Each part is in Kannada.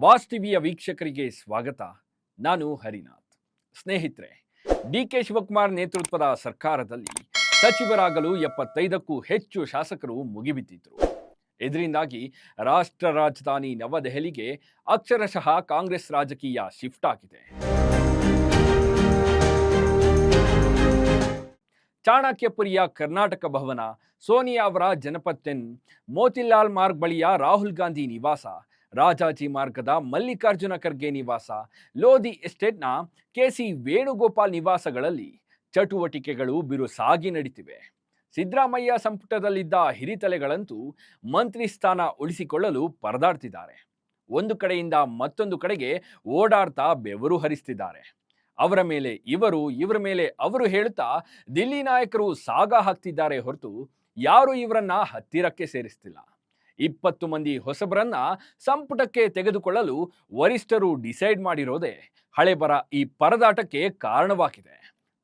ಬಾಸ್ ಟಿವಿಯ ವೀಕ್ಷಕರಿಗೆ ಸ್ವಾಗತ. ನಾನು ಹರಿನಾಥ್. ಸ್ನೇಹಿತರೆ, ಡಿ.ಕೆ. ಶಿವಕುಮಾರ್ ನೇತೃತ್ವದ ಸರ್ಕಾರದಲ್ಲಿ ಸಚಿವರಾಗಲು 75ಕ್ಕೂ ಹೆಚ್ಚು ಶಾಸಕರು ಮುಗಿಬಿದ್ದಿದ್ರು. ಇದರಿಂದಾಗಿ ರಾಷ್ಟ್ರ ರಾಜಧಾನಿ ನವದೆಹಲಿಗೆ ಅಕ್ಷರಶಃ ಕಾಂಗ್ರೆಸ್ ರಾಜಕೀಯ ಶಿಫ್ಟ್ ಆಗಿದೆ. ಚಾಣಕ್ಯಪುರಿಯ ಕರ್ನಾಟಕ ಭವನ, ಸೋನಿಯಾ ಅವರ ಜನಪದ್ 10, ಮೋತಿಲಾಲ್ ಮಾರ್ಗ್ ಬಳಿಯ ರಾಹುಲ್ ಗಾಂಧಿ ನಿವಾಸ, ರಾಜಾಜಿ ಮಾರ್ಗದ ಮಲ್ಲಿಕಾರ್ಜುನ ಖರ್ಗೆ ನಿವಾಸ, ಲೋಧಿ ಎಸ್ಟೇಟ್ನ ಕೆ.ಸಿ. ವೇಣುಗೋಪಾಲ್ ನಿವಾಸಗಳಲ್ಲಿ ಚಟುವಟಿಕೆಗಳು ಬಿರುಸಾಗಿ ನಡೀತಿವೆ. ಸಿದ್ದರಾಮಯ್ಯ ಸಂಪುಟದಲ್ಲಿದ್ದ ಹಿರಿತಲೆಗಳಂತೂ ಮಂತ್ರಿ ಸ್ಥಾನ ಉಳಿಸಿಕೊಳ್ಳಲು ಪರದಾಡ್ತಿದ್ದಾರೆ. ಒಂದು ಕಡೆಯಿಂದ ಮತ್ತೊಂದು ಕಡೆಗೆ ಓಡಾಡ್ತಾ ಬೆವರು ಹರಿಸ್ತಿದ್ದಾರೆ. ಅವರ ಮೇಲೆ ಇವರು, ಇವರ ಮೇಲೆ ಅವರು ಹೇಳುತ್ತಾ ದಿಲ್ಲಿ ನಾಯಕರು ಸಾಗ ಹಾಕ್ತಿದ್ದಾರೆ ಹೊರತು ಯಾರು ಇವರನ್ನ ಹತ್ತಿರಕ್ಕೆ ಸೇರಿಸ್ತಿಲ್ಲ. 20 ಮಂದಿ ಹೊಸಬರನ್ನ ಸಂಪುಟಕ್ಕೆ ತೆಗೆದುಕೊಳ್ಳಲು ವರಿಷ್ಠರು ಡಿಸೈಡ್ ಮಾಡಿರೋದೇ ಹಳೆಬರ ಈ ಪರದಾಟಕ್ಕೆ ಕಾರಣವಾಗಿದೆ.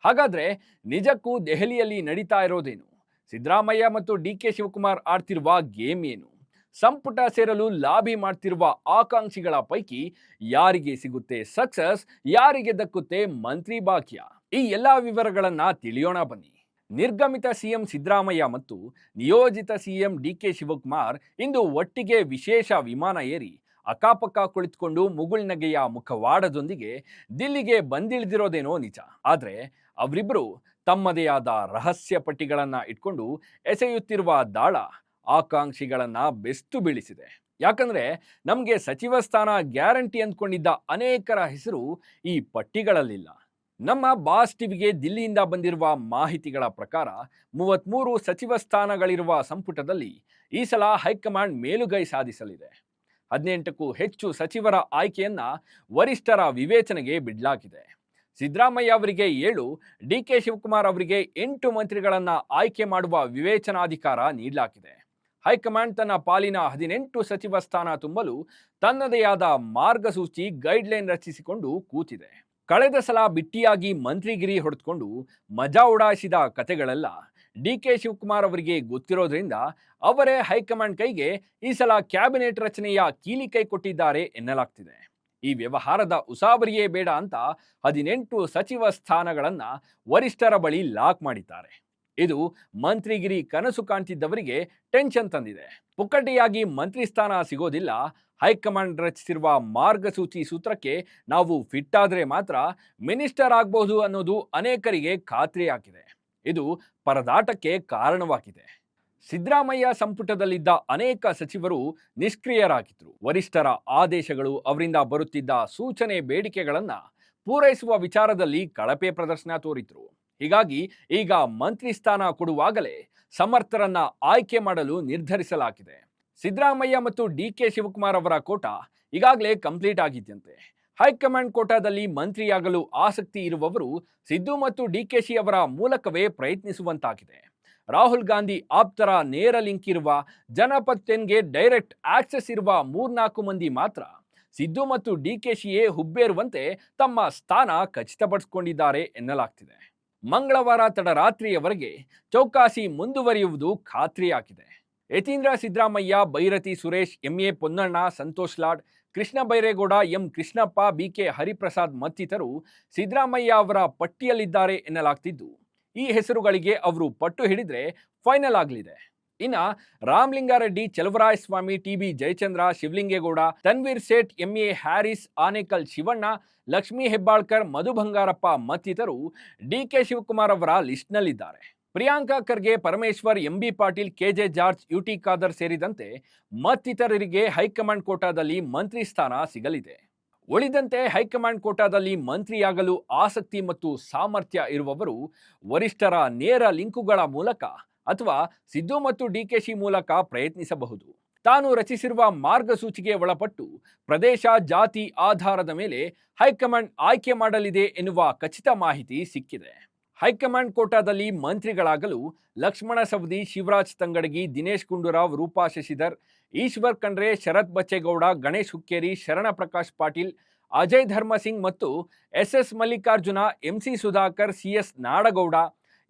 ಹಾಗಾದ್ರೆ ನಿಜಕ್ಕೂ ದೆಹಲಿಯಲ್ಲಿ ನಡೀತಾ ಇರೋದೇನು? ಸಿದ್ದರಾಮಯ್ಯ ಮತ್ತು ಡಿ.ಕೆ. ಶಿವಕುಮಾರ್ ಆಡ್ತಿರುವ ಗೇಮ್ ಏನು? ಸಂಪುಟ ಸೇರಲು ಲಾಬಿ ಮಾಡ್ತಿರುವ ಆಕಾಂಕ್ಷಿಗಳ ಪೈಕಿ ಯಾರಿಗೆ ಸಿಗುತ್ತೆ ಸಕ್ಸಸ್, ಯಾರಿಗೆ ದಕ್ಕುತ್ತೆ ಮಂತ್ರಿ ಭಾಗ್ಯ? ಈ ಎಲ್ಲಾ ವಿವರಗಳನ್ನ ತಿಳಿಯೋಣ ಬನ್ನಿ. ನಿರ್ಗಮಿತ ಸಿಎಂ ಸಿದ್ದರಾಮಯ್ಯ ಮತ್ತು ನಿಯೋಜಿತ ಸಿಎಂ ಡಿ.ಕೆ. ಶಿವಕುಮಾರ್ ಇಂದು ಒಟ್ಟಿಗೆ ವಿಶೇಷ ವಿಮಾನ ಏರಿ ಅಕ್ಕಪಕ್ಕ ಕುಳಿತುಕೊಂಡು ಮುಗುಳ್ನಗೆಯ ಮುಖವಾಡದೊಂದಿಗೆ ದಿಲ್ಲಿಗೆ ಬಂದಿಳಿದಿರೋದೇನೋ ನಿಜ. ಆದ್ರೆ ಅವರಿಬ್ಬರು ತಮ್ಮದೇ ಆದ ರಹಸ್ಯ ಪಟ್ಟಿಗಳನ್ನ ಇಟ್ಕೊಂಡು ಎಸೆಯುತ್ತಿರುವ ದಾಳ ಆಕಾಂಕ್ಷಿಗಳನ್ನ ಬೆಸ್ತು ಬೀಳಿಸಿದೆ. ಯಾಕಂದ್ರೆ ನಮಗೆ ಸಚಿವ ಸ್ಥಾನ ಗ್ಯಾರಂಟಿ ಅಂದ್ಕೊಂಡಿದ್ದ ಅನೇಕರ ಹೆಸರು ಈ ಪಟ್ಟಿಗಳಲ್ಲಿಲ್ಲ. ನಮ್ಮ ಬಾಸ್ ಟಿವಿಗೆ ದಿಲ್ಲಿಯಿಂದ ಬಂದಿರುವ ಮಾಹಿತಿಗಳ ಪ್ರಕಾರ 33 ಸಚಿವ ಸ್ಥಾನಗಳಿರುವ ಸಂಪುಟದಲ್ಲಿ ಈ ಸಲ ಹೈಕಮಾಂಡ್ ಮೇಲುಗೈ ಸಾಧಿಸಲಿದೆ. 18ಕ್ಕೂ ಹೆಚ್ಚು ಸಚಿವರ ಆಯ್ಕೆಯನ್ನ ವರಿಷ್ಠರ ವಿವೇಚನೆಗೆ ಬಿಡಲಾಗಿದೆ. ಸಿದ್ದರಾಮಯ್ಯ ಅವರಿಗೆ 7, ಡಿ.ಕೆ. ಶಿವಕುಮಾರ್ ಅವರಿಗೆ 8 ಮಂತ್ರಿಗಳನ್ನ ಆಯ್ಕೆ ಮಾಡುವ ವಿವೇಚನಾಧಿಕಾರ ನೀಡಲಾಗಿದೆ. ಹೈಕಮಾಂಡ್ ತನ್ನ ಪಾಲಿನ 18 ಸಚಿವ ಸ್ಥಾನ ತುಂಬಲು ತನ್ನದೇ ಆದ ಮಾರ್ಗಸೂಚಿ ಗೈಡ್ಲೈನ್ ರಚಿಸಿಕೊಂಡು ಕೂತಿದೆ. ಕಳೆದ ಸಲ ಬಿಟ್ಟಿಯಾಗಿ ಮಂತ್ರಿಗಿರಿ ಹೊಡೆದುಕೊಂಡು ಮಜಾ ಉಡಾಯಿಸಿದ ಕತೆಗಳೆಲ್ಲ ಡಿ.ಕೆ. ಶಿವಕುಮಾರ್ ಅವರಿಗೆ ಗೊತ್ತಿರೋದ್ರಿಂದ ಅವರೇ ಹೈಕಮಾಂಡ್ ಕೈಗೆ ಈ ಸಲ ಕ್ಯಾಬಿನೆಟ್ ರಚನೆಯ ಕೀಲಿಕೈ ಕೊಟ್ಟಿದ್ದಾರೆ ಎನ್ನಲಾಗ್ತಿದೆ. ಈ ವ್ಯವಹಾರದ ಉಸಾಬರಿಯೇ ಬೇಡ ಅಂತ 18 ಸಚಿವ ಸ್ಥಾನಗಳನ್ನ ವರಿಷ್ಠರ ಬಳಿ ಲಾಕ್ ಮಾಡಿದ್ದಾರೆ. ಇದು ಮಂತ್ರಿಗಿರಿ ಕನಸು ಕಾಣ್ತಿದ್ದವರಿಗೆ ಟೆನ್ಷನ್ ತಂದಿದೆ. ಪುಕ್ಕಟೆಯಾಗಿ ಮಂತ್ರಿ ಸ್ಥಾನ ಸಿಗೋದಿಲ್ಲ. ಹೈಕಮಾಂಡ್ ರಚಿಸಿರುವ ಮಾರ್ಗಸೂಚಿ ಸೂತ್ರಕ್ಕೆ ನಾವು ಫಿಟ್ ಆದ್ರೆ ಮಾತ್ರ ಮಿನಿಸ್ಟರ್ ಆಗಬಹುದು ಅನ್ನೋದು ಅನೇಕರಿಗೆ ಖಾತ್ರಿಯಾಗಿದೆ. ಇದು ಪರದಾಟಕ್ಕೆ ಕಾರಣವಾಗಿದೆ. ಸಿದ್ದರಾಮಯ್ಯ ಸಂಪುಟದಲ್ಲಿದ್ದ ಅನೇಕ ಸಚಿವರು ನಿಷ್ಕ್ರಿಯರಾಗಿದ್ರು. ವರಿಷ್ಠರ ಆದೇಶಗಳು, ಅವರಿಂದ ಬರುತ್ತಿದ್ದ ಸೂಚನೆ, ಬೇಡಿಕೆಗಳನ್ನ ಪೂರೈಸುವ ವಿಚಾರದಲ್ಲಿ ಕಳಪೆ ಪ್ರದರ್ಶನ ತೋರಿದ್ರು. ಹೀಗಾಗಿ ಈಗ ಮಂತ್ರಿ ಸ್ಥಾನ ಕೊಡುವಾಗಲೇ ಸಮರ್ಥರನ್ನ ಆಯ್ಕೆ ಮಾಡಲು ನಿರ್ಧರಿಸಲಾಗಿದೆ. ಸಿದ್ದರಾಮಯ್ಯ ಮತ್ತು ಡಿ.ಕೆ. ಶಿವಕುಮಾರ್ ಅವರ ಕೋಟಾ ಈಗಾಗಲೇ ಕಂಪ್ಲೀಟ್ ಆಗಿದ್ದಂತೆ. ಹೈಕಮಾಂಡ್ ಕೋಟಾದಲ್ಲಿ ಮಂತ್ರಿಯಾಗಲು ಆಸಕ್ತಿ ಇರುವವರು ಸಿದ್ದು ಮತ್ತು ಡಿ.ಕೆ.ಶಿ ಅವರ ಮೂಲಕವೇ ಪ್ರಯತ್ನಿಸುವಂತಾಗಿದೆ. ರಾಹುಲ್ ಗಾಂಧಿ ಆಪ್ತರ ನೇರ ಲಿಂಕ್ ಇರುವ ಜನಪದ್ 10ಗೆ ಡೈರೆಕ್ಟ್ ಆಕ್ಸೆಸ್ ಇರುವ 3-4 ಮಂದಿ ಮಾತ್ರ ಸಿದ್ದು ಮತ್ತು ಡಿ.ಕೆ.ಶಿಯೇ ಹುಬ್ಬೇರುವಂತೆ ತಮ್ಮ ಸ್ಥಾನ ಖಚಿತಪಡಿಸಿಕೊಂಡಿದ್ದಾರೆ ಎನ್ನಲಾಗ್ತಿದೆ. ಮಂಗಳವಾರ ತಡರಾತ್ರಿಯವರೆಗೆ ಚೌಕಾಸಿ ಮುಂದುವರಿಯುವುದು ಖಾತ್ರಿಯಾಗಿದೆ. Yathindra Siddaramaiah, Byrathi Suresh, M A. Ponnanna, Santosh Lad, Krishna Byregowda, M. Krishnappa, B K. Hariprasad ಮತ್ತಿತರರು ಸಿದ್ದರಾಮಯ್ಯ ಅವರ ಪಟ್ಟಿಯಲ್ಲಿದ್ದಾರೆ ಎನ್ನಲಾಗ್ತಿದ್ದು, ಈ ಹೆಸರುಗಳಿಗೆ ಅವರು ಪಟ್ಟು ಹಿಡಿದ್ರೆ ಫೈನಲ್ ಆಗಲಿದೆ. ಇನ್ನ ರಾಮಲಿಂಗಾರೆಡ್ಡಿ, ಚಲವರಾಯಸ್ವಾಮಿ, ಟಿ.ಬಿ. ಜಯಚಂದ್ರ, ಶಿವಲಿಂಗೇಗೌಡ, ತನ್ವೀರ್ ಸೇಠ್, ಎಂ.ಎ. ಹ್ಯಾರಿಸ್, ಆನೇಕಲ್ ಶಿವಣ್ಣ, ಲಕ್ಷ್ಮೀ ಹೆಬ್ಬಾಳ್ಕರ್, ಮಧು ಬಂಗಾರಪ್ಪ ಮತ್ತಿತರರು ಡಿ.ಕೆ. ಶಿವಕುಮಾರ್ ಅವರ ಲಿಸ್ಟ್ನಲ್ಲಿದ್ದಾರೆ. Priyanka Kharge, Parameshwar, M B. Patil, K J. George, U T. Khader ಸೇರಿದಂತೆ ಮತ್ತಿತರರಿಗೆ ಹೈಕಮಾಂಡ್ ಕೋಟಾದಲ್ಲಿ ಮಂತ್ರಿ ಸ್ಥಾನ ಸಿಗಲಿದೆ. ಉಳಿದಂತೆ ಹೈಕಮಾಂಡ್ ಕೋಟಾದಲ್ಲಿ ಮಂತ್ರಿಯಾಗಲು ಆಸಕ್ತಿ ಮತ್ತು ಸಾಮರ್ಥ್ಯ ಇರುವವರು ವರಿಷ್ಠರ ನೇರ ಲಿಂಕುಗಳ ಮೂಲಕ ಅಥವಾ ಸಿದ್ದು ಮತ್ತು ಡಿ.ಕೆ.ಶಿ ಮೂಲಕ ಪ್ರಯತ್ನಿಸಬಹುದು. ತಾನು ರಚಿಸಿರುವ ಮಾರ್ಗಸೂಚಿಗೆ ಒಳಪಟ್ಟು ಪ್ರದೇಶ, ಜಾತಿ ಆಧಾರದ ಮೇಲೆ ಹೈಕಮಾಂಡ್ ಆಯ್ಕೆ ಮಾಡಲಿದೆ ಎನ್ನುವ ಖಚಿತ ಮಾಹಿತಿ ಸಿಕ್ಕಿದೆ. ಹೈಕಮಾಂಡ್ ಕೋಟಾದಲ್ಲಿ ಮಂತ್ರಿಗಳಾಗಲು ಲಕ್ಷ್ಮಣ ಸವದಿ, ಶಿವರಾಜ್ ತಂಗಡಗಿ, ದಿನೇಶ್ ಗುಂಡೂರಾವ್, ರೂಪಾ ಶಶಿಧರ್, ಈಶ್ವರ್ ಖಂಡ್ರೆ, ಶರತ್ ಬಚ್ಚೇಗೌಡ, ಗಣೇಶ್ ಹುಕ್ಕೇರಿ, ಶರಣ ಪ್ರಕಾಶ್ ಪಾಟೀಲ್, ಅಜಯ್ ಧರ್ಮಸಿಂಗ್ ಮತ್ತು S S. Mallikarjuna, M C. Sudhakar, C S. Nadagouda,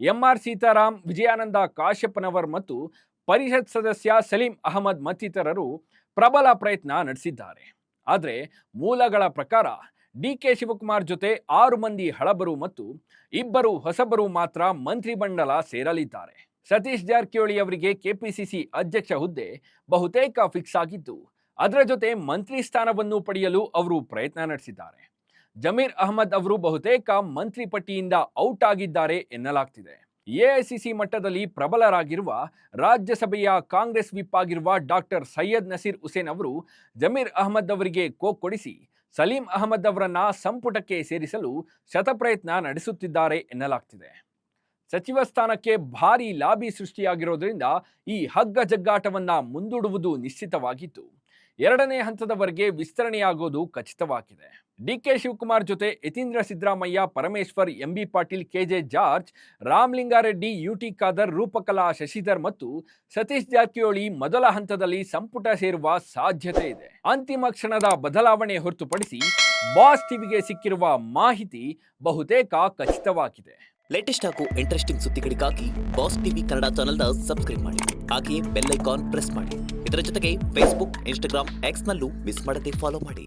M R. Seetharam, Vijayananda Kashappanavar ಮತ್ತು ಪರಿಷತ್ ಸದಸ್ಯ ಸಲೀಂ ಅಹಮದ್ ಮತ್ತಿತರರು ಪ್ರಬಲ ಪ್ರಯತ್ನ ನಡೆಸಿದ್ದಾರೆ. ಆದರೆ ಮೂಲಗಳ ಪ್ರಕಾರ ಡಿಕೆ ಶಿವಕುಮಾರ್ ಜೊತೆ 6 ಮಂದಿ ಹಳಬರು ಮತ್ತು 2 ಹೊಸಬರು ಮಾತ್ರ ಮಂತ್ರಿಮಂಡಲ ಸೇರಲಿದ್ದಾರೆ. ಸತೀಶ್ ಜಾರಕಿಹೊಳಿ ಅವರಿಗೆ ಕೆಪಿಸಿಸಿ ಅಧ್ಯಕ್ಷ ಹುದ್ದೆ ಬಹುತೇಕ ಫಿಕ್ಸ್ ಆಗಿದ್ದು, ಅದರ ಜೊತೆ ಮಂತ್ರಿ ಸ್ಥಾನವನ್ನು ಪಡೆಯಲು ಅವರು ಪ್ರಯತ್ನ ನಡೆಸಿದ್ದಾರೆ. ಜಮೀರ್ ಅಹಮದ್ ಅವರು ಬಹುತೇಕ ಮಂತ್ರಿ ಪಟ್ಟಿಯಿಂದ ಔಟ್ ಆಗಿದ್ದಾರೆ ಎನ್ನಲಾಗ್ತಿದೆ. ಎಐಸಿಸಿ ಮಟ್ಟದಲ್ಲಿ ಪ್ರಬಲರಾಗಿರುವ ರಾಜ್ಯಸಭೆಯ ಕಾಂಗ್ರೆಸ್ ವಿಪ್ ಆಗಿರುವ ಡಾಕ್ಟರ್ ಸೈಯದ್ ನಸೀರ್ ಹುಸೇನ್ ಅವರು ಜಮೀರ್ ಅಹಮದ್ ಅವರಿಗೆ ಕೊಡಿಸಿ ಸಲೀಂ ಅಹಮದ್ ಅವರನ್ನ ಸಂಪುಟಕ್ಕೆ ಸೇರಿಸಲು ಶತಪ್ರಯತ್ನ ನಡೆಸುತ್ತಿದ್ದಾರೆ ಎನ್ನಲಾಗ್ತಿದೆ. ಸಚಿವ ಸ್ಥಾನಕ್ಕೆ ಭಾರೀ ಲಾಬಿ ಸೃಷ್ಟಿಯಾಗಿರೋದ್ರಿಂದ ಈ ಹಗ್ಗ ಜಗ್ಗಾಟವನ್ನ ಮುಂದೂಡುವುದು ನಿಶ್ಚಿತವಾಗಿತ್ತು. 2ನೇ ಹಂತದವರೆಗೆ ವಿಸ್ತರಣೆಯಾಗೋದು ಖಚಿತವಾಗಿದೆ. ಡಿಕೆ ಶಿವಕುಮಾರ್ ಜೊತೆ Yathindra Siddaramaiah, Parameshwar, MB Patil, KJ George, Ramalinga Reddy, UT Khader, Roopakala Shashidhar ಮತ್ತು ಸತೀಶ್ ಜಾರಕಿಹೊಳಿ ಮೊದಲ ಹಂತದಲ್ಲಿ ಸಂಪುಟ ಸೇರುವ ಸಾಧ್ಯತೆ ಇದೆ. ಅಂತಿಮ ಕ್ಷಣದ ಬದಲಾವಣೆ ಹೊರತುಪಡಿಸಿ ಬಾಸ್ ಟಿವಿಗೆ ಸಿಕ್ಕಿರುವ ಮಾಹಿತಿ ಬಹುತೇಕ ಖಚಿತವಾಗಿದೆ. ಲೇಟೆಸ್ಟ್ ಹಾಗೂ ಇಂಟ್ರೆಸ್ಟಿಂಗ್ ಸುದ್ದಿಗಳಿಗಾಗಿ ಬಾಸ್ ಟಿವಿ ಕನ್ನಡ ಚಾನೆಲ್ನ ಸಬ್ಸ್ಕ್ರೈಬ್ ಮಾಡಿ. ಹಾಗೆಯೇ ಬೆಲ್ ಐಕಾನ್ ಪ್ರೆಸ್ ಮಾಡಿ. ಇದರ ಜೊತೆಗೆ ಫೇಸ್ಬುಕ್, ಇನ್ಸ್ಟಾಗ್ರಾಮ್, ಎಕ್ಸ್ನಲ್ಲೂ ಮಿಸ್ ಮಾಡದೆ ಫಾಲೋ ಮಾಡಿ.